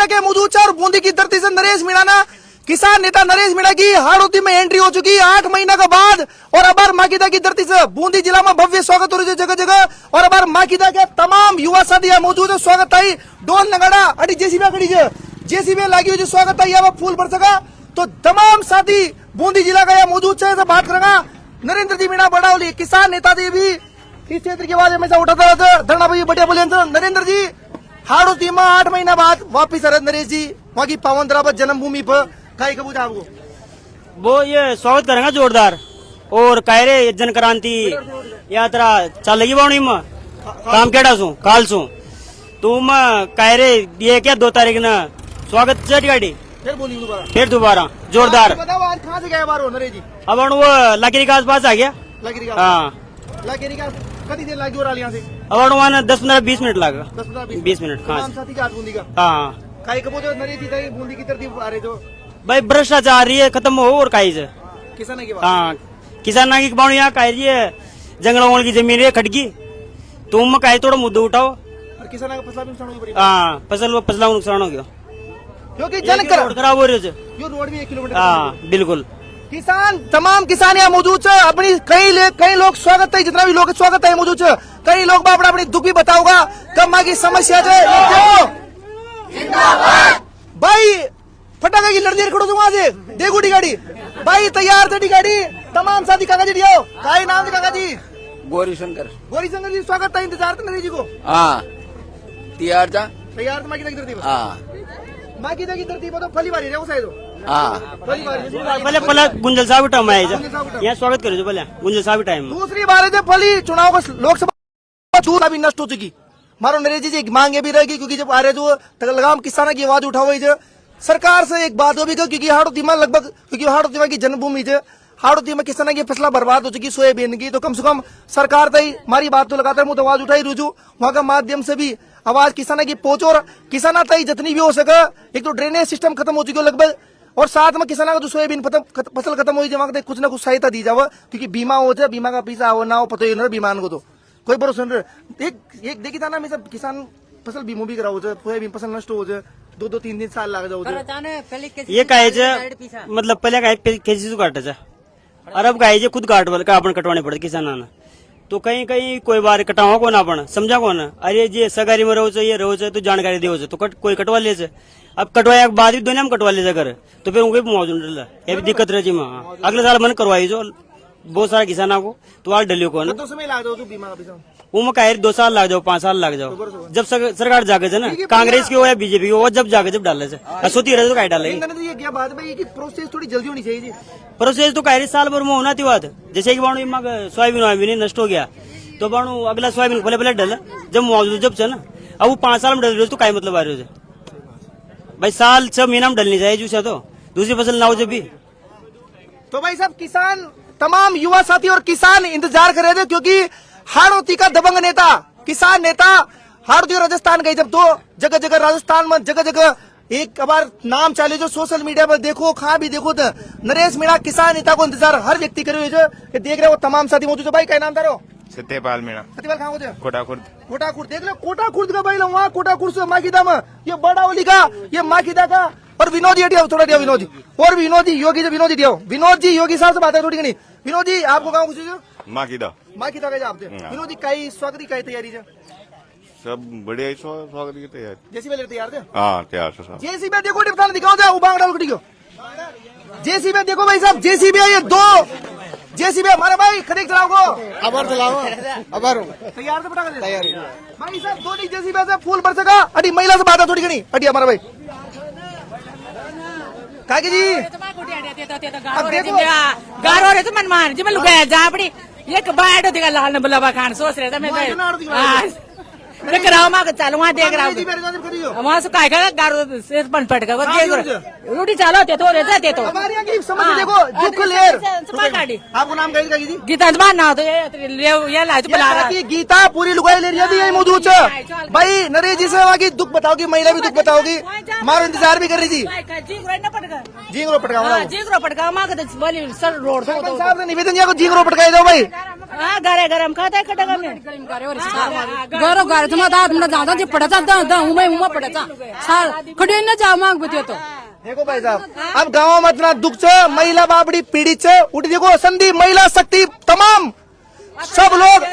माकीदा के मौजूद और बूंदी की धरती से नरेश मीणा ना किसान नेता नरेश मीणा की हाड़ौती में एंट्री हो चुकी 8 महीना के बाद और अब माकीदा की धरती से बूंदी जिला में भव्य स्वागत हो रही है जगह जगह। और अब माकीदा के तमाम युवा साथी मौजूद है। स्वागत आई डोल नगाड़ा अड़ी जेसीबी खड़ी है, जेसीबी लगी हुई स्वागत आई फूल भर सका। तो तमाम साथी बूंदी जिला का मौजूद है। बात करेगा नरेंद्र जी मीणा बड़ावली किसान नेता जी भी इस क्षेत्र की आवाज हमेशा उठाता रहता है। धरना भाई बढ़िया बोले नरेंद्र जी हाड़ौती में 8 महीना बाद वापिस आ रहे नरेश जी वहाँ की पावन दरावत जन्मभूमि पर काई कबूज आपको वो ये स्वागत करेंगे जोरदार। और कायरे जन क्रांति यात्रा चल रही बावणी में काम केड़ा सू काल सू तुम कायरे ये क्या 2 तारीख न स्वागत चढ़ गाड़ी फिर दोबारा जोरदार। बताओ आज कहाँ से गए बारो नरेश जी? अब वो लकीरी के आसपास आ गया। लकीरी का हाँ लकीरी का कति देर लगी और यहाँ से अब वहाँ 10-15-20 मिनट लगा। 10-15-20 मिनट हाँ साथी का बूंदी का हाँ काई कबूज नरेश जी बूंदी की तरफ आ रहे जो भाई भ्रष्टाचार ये खत्म हो और काई से किसान की बात हाँ किसान की बावणी यहाँ काई ये जंगलों की जमीन है खटकी तुम काई थोड़ा मुद्दा उठाओ और किसान का फसल भी नुकसान हो गया। हाँ फसलों को नुकसान हो गया क्योंकि जन कर रोड खराब हो रही है। यो रोड भी 1 किलोमीटर हाँ बिल्कुल किसान तमाम किसान यहाँ मौजूद है। अपनी कई लोग स्वागत है जितना भी लोग स्वागत है मौजूद है। कई लोग अपना अपनी दुख भी बताओगा कब माँ की समस्या जो भाई फटाका की लड़ती खड़ो तुम वहां से देखो गाड़ी भाई तैयार थे गाड़ी तमाम साथी काका जी दियो काई नाम काका जी गौरी शंकर जी स्वागत था इंतजार था नरेश जी को हाँ तैयार था तैयार माँ की धरती हाँ माँ की धरती तो फली बारी है शायद हाँ पहले पहले गुंजल साहब टाइम आए यहाँ स्वागत करो जो पहले गुंजल साहब टाइम दूसरी बार थे फली चुनाव का लोकसभा चूर अभी नष्ट हो चुकी मारो नरेश जी मांगे भी रहेगी क्योंकि जब आ रहे जो लगाम किसानों की आवाज उठाओ जो सरकार से एक बात हो भी क्योंकि हाड़ौती में लगभग क्योंकि हाड़ौती की जन्मभूमि है हाड़ौती में किसानों की फसला बर्बाद हो चुकी सोयाबीन की तो कम से कम सरकार तई हमारी बात तो लगातार मुझे आवाज उठाई रुझू वहाँ का माध्यम से भी आवाज किसानों की पहुंचो और किसाना तई जितनी भी हो सके। एक तो ड्रेनेज सिस्टम खत्म हो चुकी है लगभग और साथ में किसानों का जो सोयाबीन फसल खत्म हो जाए कुछ ना कुछ सहायता दी जाए क्योंकि बीमा हो जाए बीमा का पैसा हो ना हो पता ही बीमा को तो कोई भरोसा नहीं। एक देखी था ना मैं सब किसान फसल बीमा भी कराओ सोयाबीन फसल नष्ट हो जाए 2-3 दिन साल लग जाओ ये काय मतलब पहले काय कैसे काटा और अब काय खुद काट अपन कटवाने पड़े किसाना तो कहीं कहीं कोई बार कटावा को ना अपन समझा को ना अरे जी सगारी में रहो तो जानकारी दे तो कोई कटवा ले अब कटवाया के बाद भी दुनिया में कटवा ले अगर तो फिर उनके मुआवजा ये भी दिक्कत रही माँ अगले साल मन करवाई जो बहुत सारे किसानों को तो आज डलियो को ना वो में कह 2 साल लग जाओ 5 साल लग जाओ जब सरकार जाके है ना कांग्रेस की हो या बीजेपी की हो जब जाके जब डाले से सोती रहे तो क्या डाले क्या बात है कि प्रोसेस थोड़ी जल्दी होनी चाहिए। प्रोसेस तो कह साल भर में होना थी बात जैसे कि बाणु सोयाबीन नष्ट हो गया तो बाणु अगला सोयाबीन पहले पहले डल जब मुआवजा जब से ना अब वो 5 साल में डल रहे तो क्या मतलब आ रहे हो भाई साल 6 महीना में डलनी चाहिए जूसा तो दूसरी फसल ना हो जब भी। तो भाई साहब किसान तमाम युवा साथी और किसान इंतजार कर रहे थे क्योंकि हाड़ौती का दबंग नेता किसान नेता हाड़ौती राजस्थान गए जब तो जगह जगह राजस्थान में जगह जगह एक बार नाम चाले जो सोशल मीडिया पर देखो कहाँ भी देखो तो नरेश मीणा किसान नेता को इंतजार हर व्यक्ति करे जो देख रहे हो तमाम साथी मौजूद है। भाई क्या नाम था सत्यपाल मीणा सत्यपाल कहाँ होते कोटा खुर्द देख लो कोटा खुर्द का भाई वहाँ कोटा खुर्द से माकीदा में ये बड़ावली का ये माकीदा का और विनोद जी थोड़ा दिया विनोद जी और विनोद जी योगी दिया विनोद जी योगी साहब से बात है थोड़ी नहीं विनोद जी आपको कहाँ पूछे माकीदा का आप विनोद जी कई स्वागत की तैयारी है सब बढ़िया स्वागत की तैयारी जैसी पहले तैयार थे हाँ तैयार से जेसी में देखो डिप्तान दिखाओ था उबांग डाल को जेसी में देखो भाई साहब जेसी में ये 2 जेसी में हमारे भाई खरीद चलाओ को अबर चलाओ अबर तैयार से पटा तैयार भाई साहब 2 जेसी में से फूल भर सका अड़ी महिला से बात है थोड़ी घनी अड़ी हमारा भाई काकी जी अब देखो गारो रे तो मन मान जी मैं लुगाया जा पड़ी एक बाइट देगा लाल ने बुलावा खान सोच रहे थे मैं देख रहा हूँ मैं चलो वहाँ देख रहा हूँ वहाँ से काय का गारो से बन पट का रोटी चालो ते तो रहते तो हमारे यहाँ की समझ देखो दुख लेर आपको नाम कही जी गीता जमान ना तो ये ला बुला रहा है गीता पूरी लुगाई ले रही है मौजूद है भाई नरेश जी से वहाँ की दुख बताओगी महिला भी दुख बताओगी हमारा इंतजार भी कर रही थी जींगरो पटका पटका माँ का बोली सर रोड साहब ने निवेदन किया को जींगरो पटकाए दो भाई हाँ घरे गरम खाता है कटगा में गरो गारे तुम्हा दात म्हणा दादा जे पडाचा दा उमा पडाचा साल खडे न जा माग बते तो देखो भाई साहब अब गाँव में इतना दुख छ महिला बाबड़ी पीड़ित छ उठ देखो संधि महिला शक्ति तमाम सब लोग